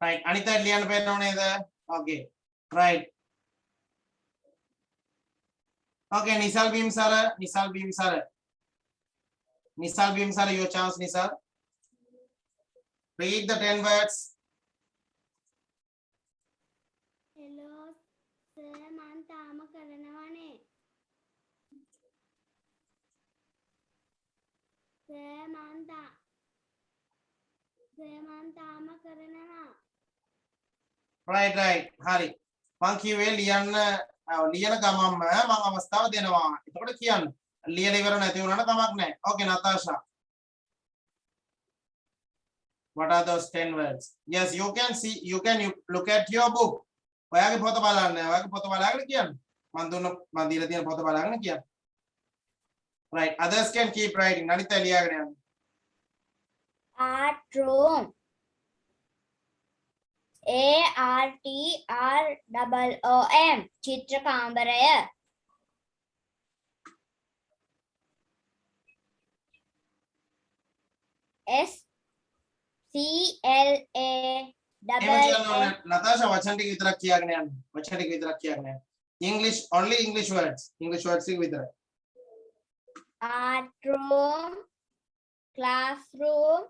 right අනිත් අය ලියන්න බැරි නේද okay right okay Nisal Bimsara your chance Nisal read the 10 words hello sir මම තාම කරනවනේ sir මම සර් මං තාම කරනවා. right හරි මං කිව්වේ ලියන්න ලියන ගමන්ම මං අවස්ථාව දෙනවා එතකොට කියන්න ලියලා ඉවර නැති වුණාට කමක් නැහැ okay Natasha what are those 10 words yes you can see you look at your book ඔයාගේ පොත බලන්න ඔයාගේ පොත බලාගෙන කියන්න මං දීලා තියෙන පොත බලාගෙන කියන්න right others can keep writing Nanitha ලියාගෙන යන්න art room ARTROOM චිත්‍ර කාමරය Natasha වචන ටික විතරක් කියාගෙන යන්න වචන ටික විතරක් කියාගෙන යන්න English only English words ටික විතරයි art room classroom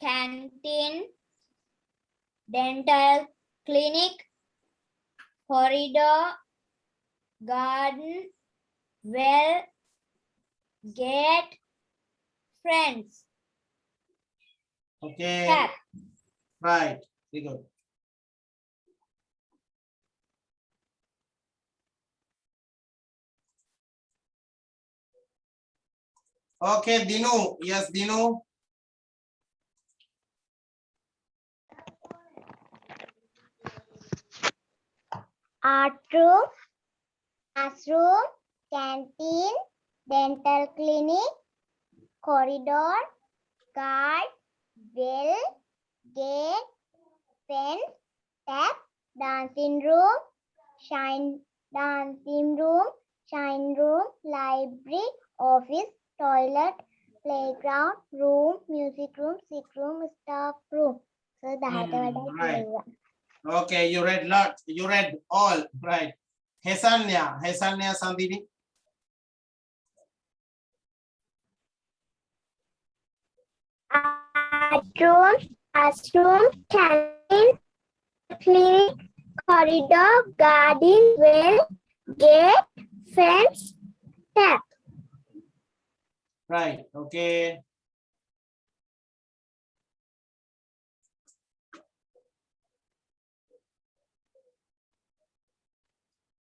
canteen dental clinic corridor garden well gate friends okay tap right very good okay Dinu yes Dinu art room, classroom, canteen, dental clinic, corridor, guard, well, gate, fence, tap, dancing room, shine room, library, office, toilet, playground, room, music room, sick room, staff room. So right. Okay, you read all right Hesanya Sandini art room, classroom, canteen, clinic, corridor, garden, well, gate, fence, tap. right okay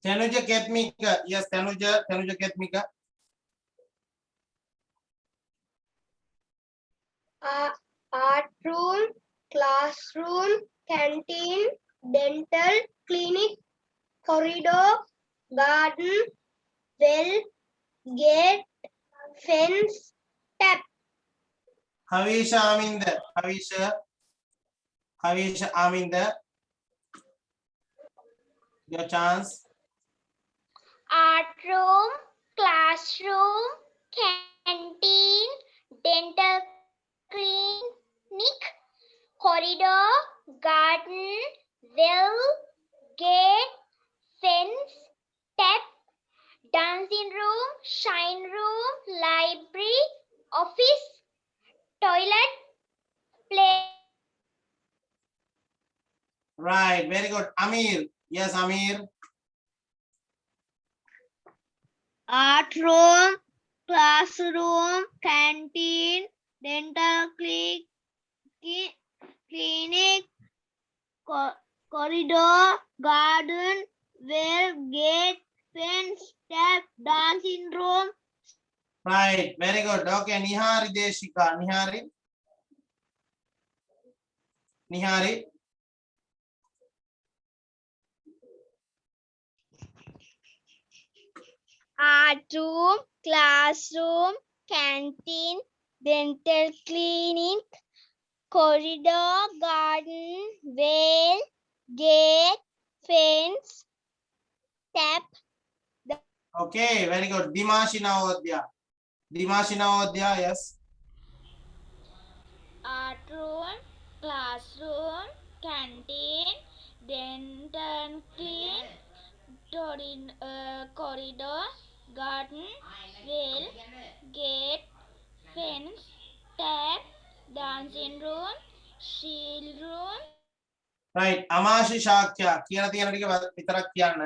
Tanuja Ketmika yes Tanuja Ketmika Art room, classroom, canteen, dental, clinic, corridor, garden, well, gate, fence, tap. Havisha Aminda your chance Art room, classroom, canteen, dental clinic, corridor, garden, well, gate, fence, tap, dancing room, shine room, library, office, toilet, play. right very good Amir yes Amir Art room, classroom, canteen, dental clinic, corridor, garden, well, gate, fence, tap, dancing room. right very good okay Nihari Deshika Nihari Art room, classroom, canteen, dental clinic, corridor, garden, well, gate, fence, tap. okay very good Dimashi Navodya yes Art room, classroom, canteen, dental clinic, corridor, garden, well, gate, fence, tap, dancing room, shield room. right Amashi Shakya කියලා තියෙන ටික විතරක් කියන්න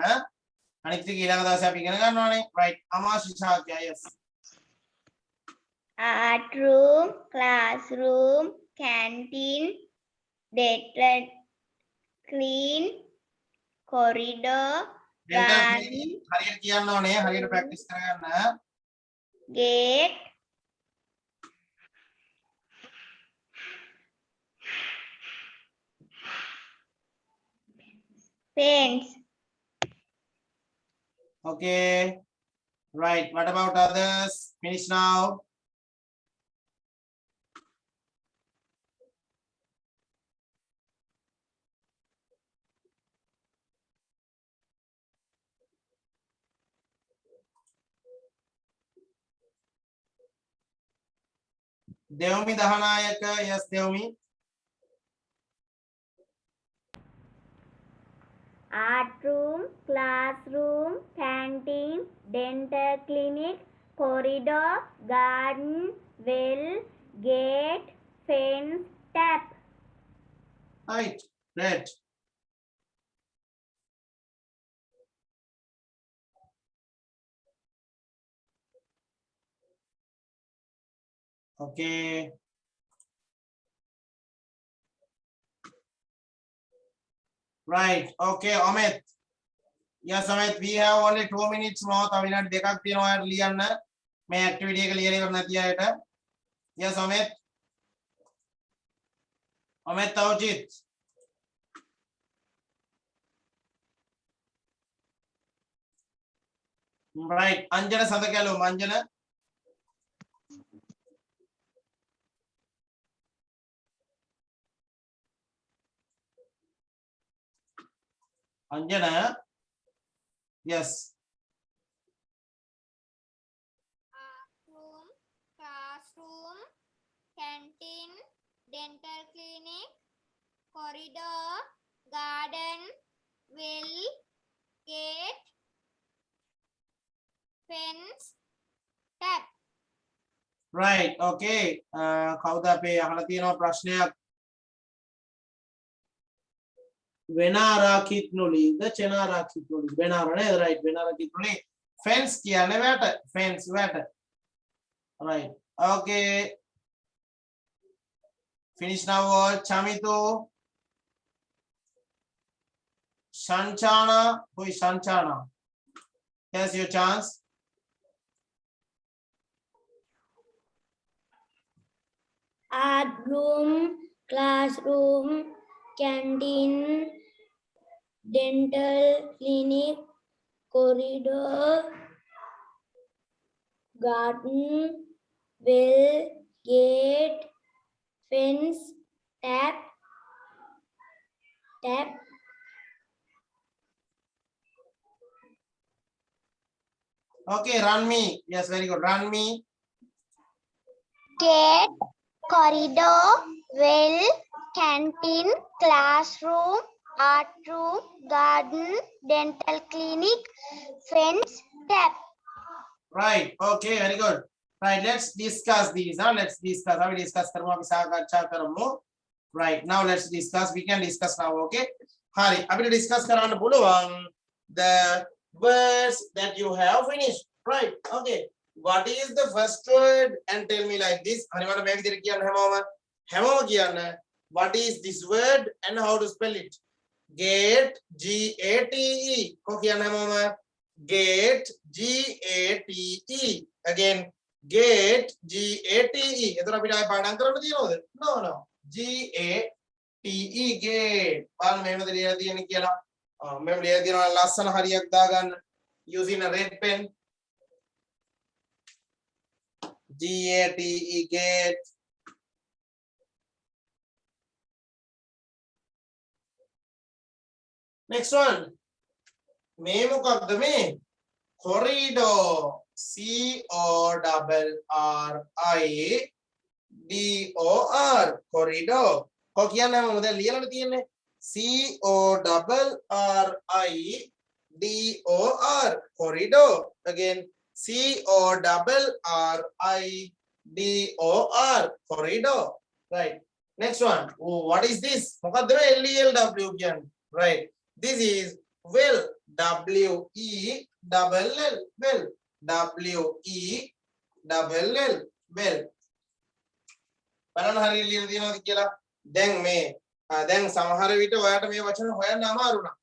අනිත් ටික ඊළඟ දවසේ අපි ඉගෙන ගන්නවානේ right Amashi Shakya yes Art room, classroom, canteen, dental clean, corridor, dental garden, clinic හරියට කියන්න ඕනේ හරියට ප්‍රැක්ටිස් කරගන්න gate, fence, okay right what about others finish now Devmi Dahanayaka yes Devmi art room, classroom, canteen, dental clinic, corridor, garden, well, gate, fence, tap. right great okay right okay Amit yes Amit we have only 2 minutes more තව විනාඩි දෙකක් තියෙනවා ඔයාලට ලියන්න මේ activity එක ලියලා ඉවර නැති අයට yes Amit Amit Tawjit right Anjana Sadakalu Anjana Anjana yes Room, classroom, canteen, dental clinic, corridor, garden, well, gate, fence, tap. right okay කවුද අපේ අහලා තියෙනවා ප්‍රශ්නයක් වෙනාරා කිත්නුලිද චෙනාරා කිත්නුලි වෙනාරා නේද right වෙනාරා කිත්නුලි fence කියන්නේ වැට fence වැට right okay finish now all Chamitu Shanchana who is Shanchana here's your chance Art room, classroom, canteen, dental clinic, corridor, garden, well, gate, fence, tap. okay run me yes very good run me Gate, corridor, well, canteen, classroom, art room, garden, dental clinic, fence, tap. right okay very good right let's discuss these let's discuss අපි discuss කරමු අපි සාකච්ඡා කරමු right now let's discuss we can discuss now okay හරි අපිට discuss කරන්න පුළුවන් the words that you have finished right okay what is the first word and tell me like this හරි මට මේ විදිහට කියන්න හැමෝම කියන්න what is this word and how to spell it gate G A T E කො කියන්න හැමෝම gate G A T E again gate G A T E එතන අපිට ආයෙ පාඩම් කරන්න තියෙනවද no G A T E gate බලන්න මෙහෙමද ලියලා තියෙන්නේ කියලා මෙහෙම ලියලා තියෙනවා ලස්සන හරියක් දාගන්න using a red pen G A T E gate next one මේ මොකක්ද මේ corridor C O double R I D O R corridor කො කියන්නේ මම දැන් ලියලා තියෙන්නේ C O double R I D O R corridor again C O double R I D O R corridor right next one oh, what is this මොකද්ද මේ L E L W කියන්නේ right this is well W E double L well W E double L well බලන්න හරියට ලියලා තියෙනවද කියලා. දැන් මේ දැන් සමහර විට ඔයාලට මේ වචන හොයන්න අමාරු නා.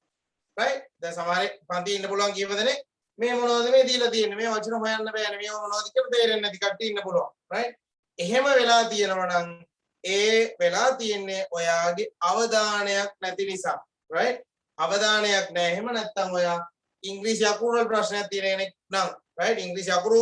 right? දැන් සමහර පන්ති ඉන්න පුළුවන් කීප දෙනෙක් මේ මොනවද මේ දීලා තියෙන්නේ මේ වචන හොයන්න බෑනේ මේව මොනවද කියලා තේරෙන්නේ නැති කට්ටිය ඉන්න පුළුවන්. right? එහෙම වෙලා තියෙනවා නම් ඒ වෙලා තියෙන්නේ ඔයාගේ අවධානයක් නැති නිසා. right? අවධානයක් නැහැ. එහෙම නැත්නම් ඔයා ඉංග්‍රීසි අකුරු වල ප්‍රශ්නයක් තියෙන කෙනෙක් නම් right? ඉංග්‍රීසි අකුරු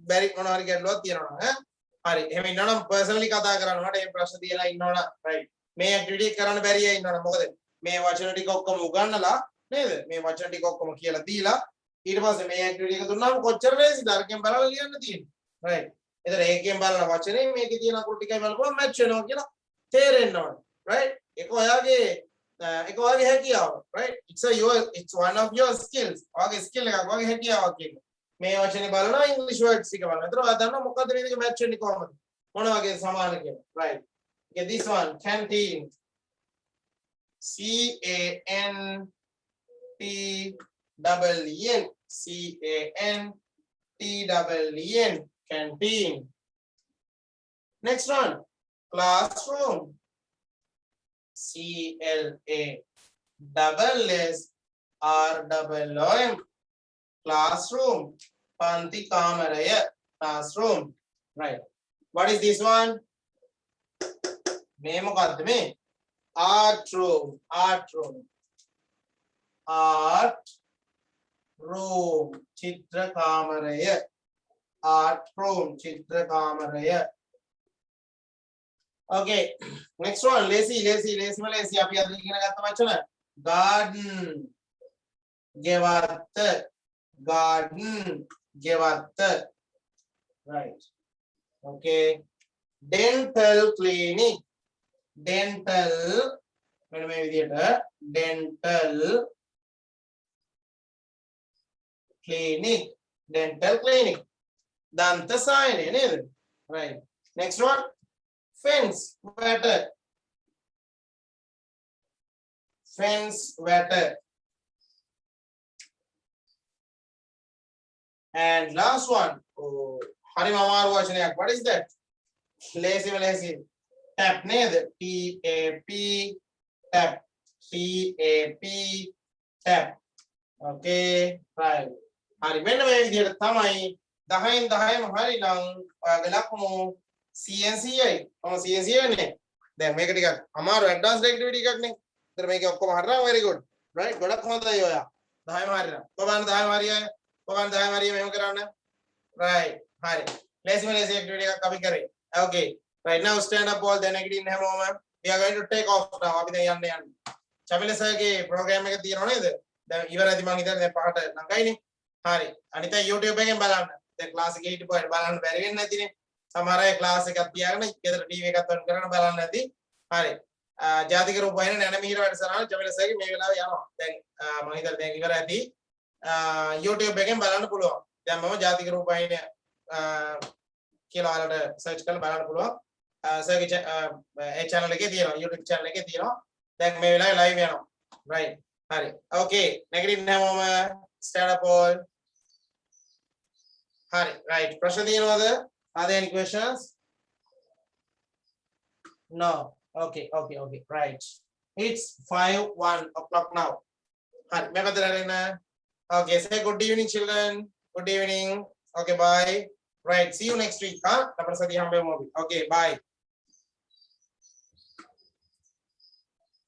බැරි මොනවා හරි ගැටලුවක් තියෙනවා නම් හරි. එහෙම ඉන්නවනම් පර්සනලි කතා කරන්න මට මේ ප්‍රශ්න තියලා ඉන්නවනම් right? මේ ඇක්ටිවිටි කරන්න බැරි අය ඉන්නවනම් මොකද මේ වචන ටික ඔක්කොම උගන්නලා නේද? මේ වචන ටික ඔක්කොම කියලා දීලා ඊට පස්සේ මේ ඇක්ටිවිටි එක දුන්නාම කොච්චර ලේසිද අරකින් බලලා ලියන්න තියෙන්නේ. right? එතන ඒකෙන් බලන වචනේ මේකේ තියෙන අකුරු ටිකයි බලපුවම මැච් වෙනවා කියලා තේරෙන්න ඕනේ. right? ඒක ඔයාගේ හැකියාව. right? it's one of your skills. ඔයාගේ skill එකක් ඔයාගේ හැකියාවක් කියන්නේ. මේ වචනේ බලනවා ඉංග්‍රීසි words ටික බලනවා. ඒතර ඔයා දන්නවා මොකද්ද මේ දෙක මැච් වෙන්නේ කොහොමද? මොන වගේ සමාන කියලා. right? okay this one canteen. C A N T E N. C A N T E N. Canteen. Next one, classroom. C L A S R O M. Classroom. Panti kamaraya. Classroom. Right. What is this one? Name of me. Art room. Art room. Art room. Chitra kamaraya. Art room. Chitra kamaraya. Okay. Next one. Lazy. අපි අද ඉගෙන ගත්ත වචන. Garden. ගෙවත්ත. Garden. ගෙවත්ත. Right. Okay. Dental clinic. Dental. මෙන්න මේ විදිහට dental clinic. Dental clinic. දන්ත සායනය නේද? Right. Next one. Fence. Water. Fence. Water. And last one. Oh, hari mamaru vachanayak. What is that? Lazy. Tap ned. T-A-P. Tap. T-A-P. Tap. Okay. Right. Hari menna me vidiyata thamai 10න් 10ම hari නම් ඔයාගේ ලකුණු CNC යි. CNC වෙන්නේ. දැන් මේක ටිකක් අමාරු advance activity එකක් නේ. ඒතර මේක ඔක්කොම හරිනවා very good. right? ගොඩක් හොඳයි ඔයා. 10ම හරිනවා. කොහොමද 10ම හරියයි? කොහොමද 10ම හරිය මෙහෙම කරන්න? right. හරි. lazy activity එකක් අපි කරේ. okay. right now stand up all the negative හැමෝම we are going to take off now. අපි දැන් යන්න. චමිල සර්ගේ ප්‍රෝග්‍රෑම් එක තියෙනව නේද? දැන් ඉවරයි මම හිතන්නේ දැන් පහට ළඟයිනේ. හරි. අනිත් අය YouTube එකෙන් බලන්න. දැන් ක්ලාස් එකේ හිටපුවාට බලන්න බැරි වෙන්නේ නැතිනේ. සමහර අය ක්ලාස් එකක් තියාගෙන ගෙදර ටීවී එකක් ඔන් කරගෙන බලන්න නැති. හරි. ජාතික රූප වහින නැනමිහිර වැඩසටහන චමිල සර්ගේ මේ වෙලාවේ යනවා. දැන් මම හිතන්නේ දැන් ඉවර ඇති. YouTube එකෙන් බලන්න පුළුවන්. දැන් මම ජාතික රූප වහින කියලා ඔයාලට සර්ච් කරලා බලන්න පුළුවන්. සර්ගේ ඒ channel එකේ තියෙනවා. YouTube channel එකේ තියෙනවා. දැන් මේ වෙලාවේ live යනවා. right. හරි. okay. negative නැමම stand up all. Hari, right. Prashna තියෙනවද? Are there any questions? No. Okay. Right. It's 5:01 o'clock now. Hari, මේ පැත්තට එන්න. Okay, say good evening children. Good evening. Okay, bye. Right. See you next week. අපිට සතිය හම්බෙමු අපි. Okay, bye.